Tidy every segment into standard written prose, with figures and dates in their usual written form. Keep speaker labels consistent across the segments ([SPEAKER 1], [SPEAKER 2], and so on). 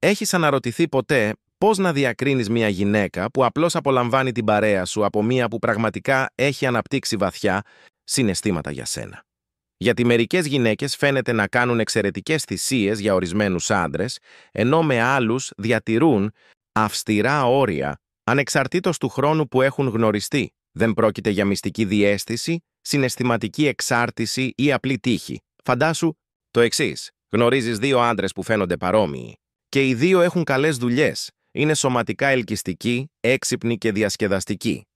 [SPEAKER 1] Έχεις αναρωτηθεί ποτέ πώς να διακρίνεις μια γυναίκα που απλώς απολαμβάνει την παρέα σου από μια που πραγματικά έχει αναπτύξει βαθιά συναισθήματα για σένα? Γιατί μερικές γυναίκες φαίνεται να κάνουν εξαιρετικές θυσίες για ορισμένους άντρες, ενώ με άλλους διατηρούν αυστηρά όρια, ανεξαρτήτως του χρόνου που έχουν γνωριστεί. Δεν πρόκειται για μυστική διαίσθηση, συναισθηματική εξάρτηση ή απλή τύχη. Φαντάσου το εξής: γνωρίζεις δύο άντρες που φαίνονται παρόμοιοι και οι δύο έχουν καλές δουλειές, είναι σωματικά ελκυστικοί, έξυπνοι και διασκεδαστικοί.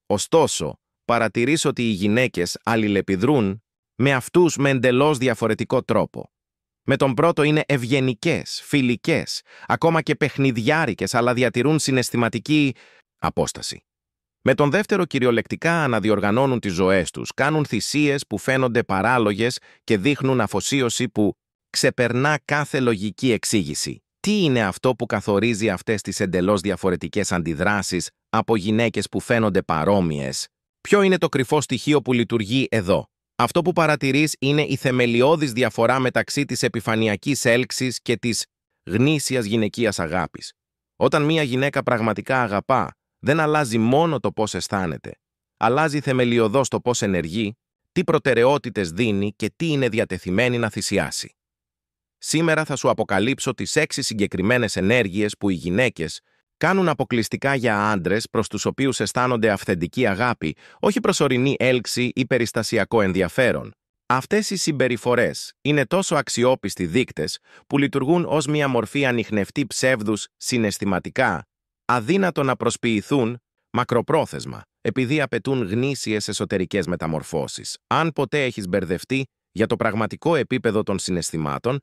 [SPEAKER 1] Ωστόσο, παρατηρείς ότι οι γυναίκες αλληλεπιδρούν με αυτούς με εντελώς διαφορετικό τρόπο. Με τον πρώτο είναι ευγενικές, φιλικές, ακόμα και παιχνιδιάρικες, αλλά διατηρούν συναισθηματική απόσταση. Με τον δεύτερο κυριολεκτικά αναδιοργανώνουν τις ζωές τους, κάνουν θυσίες που φαίνονται παράλογες και δείχνουν αφοσίωση που ξεπερνά κάθε λογική εξήγηση. Τι είναι αυτό που καθορίζει αυτές τις εντελώς διαφορετικές αντιδράσεις από γυναίκες που φαίνονται παρόμοιες? Ποιο είναι το κρυφό στοιχείο που λειτουργεί εδώ? Αυτό που παρατηρείς είναι η θεμελιώδης διαφορά μεταξύ της επιφανειακής έλξης και της γνήσιας γυναικείας αγάπης. Όταν μία γυναίκα πραγματικά αγαπά, δεν αλλάζει μόνο το πώς αισθάνεται. Αλλάζει θεμελιωδώς το πώς ενεργεί, τι προτεραιότητες δίνει και τι είναι διατεθειμένη να θυσιάσει. Σήμερα θα σου αποκαλύψω τις 6 συγκεκριμένες ενέργειες που οι γυναίκες κάνουν αποκλειστικά για άντρες προς τους οποίους αισθάνονται αυθεντική αγάπη, όχι προσωρινή έλξη ή περιστασιακό ενδιαφέρον. Αυτές οι συμπεριφορές είναι τόσο αξιόπιστοι δείκτες που λειτουργούν ως μια μορφή ανιχνευτή ψεύδους συναισθηματικά, αδύνατο να προσποιηθούν μακροπρόθεσμα, επειδή απαιτούν γνήσιες εσωτερικές μεταμορφώσεις. Αν ποτέ έχεις μπερδευτεί για το πραγματικό επίπεδο των συναισθημάτων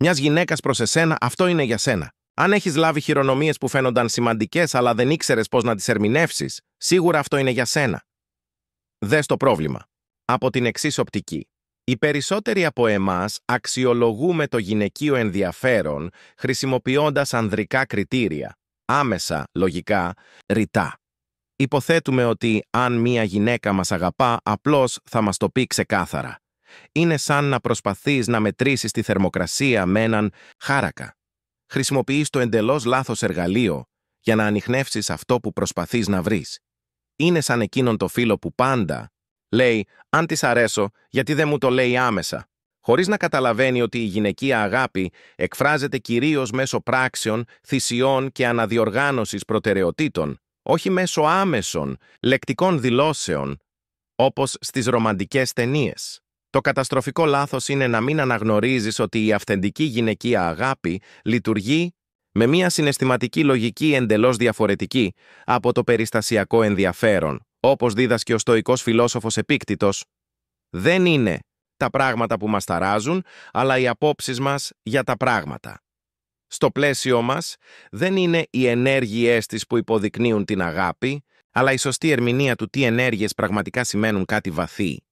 [SPEAKER 1] μιας γυναίκας προς εσένα, αυτό είναι για σένα. Αν έχεις λάβει χειρονομίες που φαίνονταν σημαντικές αλλά δεν ήξερες πώς να τις ερμηνεύσεις, σίγουρα αυτό είναι για σένα. Δες το πρόβλημα από την εξής οπτική. Οι περισσότεροι από εμάς αξιολογούμε το γυναικείο ενδιαφέρον χρησιμοποιώντας ανδρικά κριτήρια, άμεσα, λογικά, ρητά. Υποθέτουμε ότι αν μία γυναίκα μας αγαπά, απλώς θα μας το πει ξεκάθαρα. Είναι σαν να προσπαθείς να μετρήσεις τη θερμοκρασία με έναν χάρακα. Χρησιμοποιείς το εντελώς λάθος εργαλείο για να ανιχνεύσεις αυτό που προσπαθείς να βρεις. Είναι σαν εκείνον το φίλο που πάντα λέει «Αν της αρέσω, γιατί δεν μου το λέει άμεσα», χωρίς να καταλαβαίνει ότι η γυναικεία αγάπη εκφράζεται κυρίως μέσω πράξεων, θυσιών και αναδιοργάνωσης προτεραιοτήτων, όχι μέσω άμεσων, λεκτικών δηλώσεων, όπως στις ρομαντικές ταινίες. Το καταστροφικό λάθος είναι να μην αναγνωρίζεις ότι η αυθεντική γυναικεία αγάπη λειτουργεί με μια συναισθηματική λογική εντελώς διαφορετική από το περιστασιακό ενδιαφέρον. Όπως δίδασκε ο στοικός φιλόσοφος Επίκτητος, δεν είναι τα πράγματα που μας ταράζουν, αλλά οι απόψεις μας για τα πράγματα. Στο πλαίσιο μας δεν είναι οι ενέργειές της που υποδεικνύουν την αγάπη, αλλά η σωστή ερμηνεία του τι ενέργειες πραγματικά σημαίνουν κάτι βαθύ.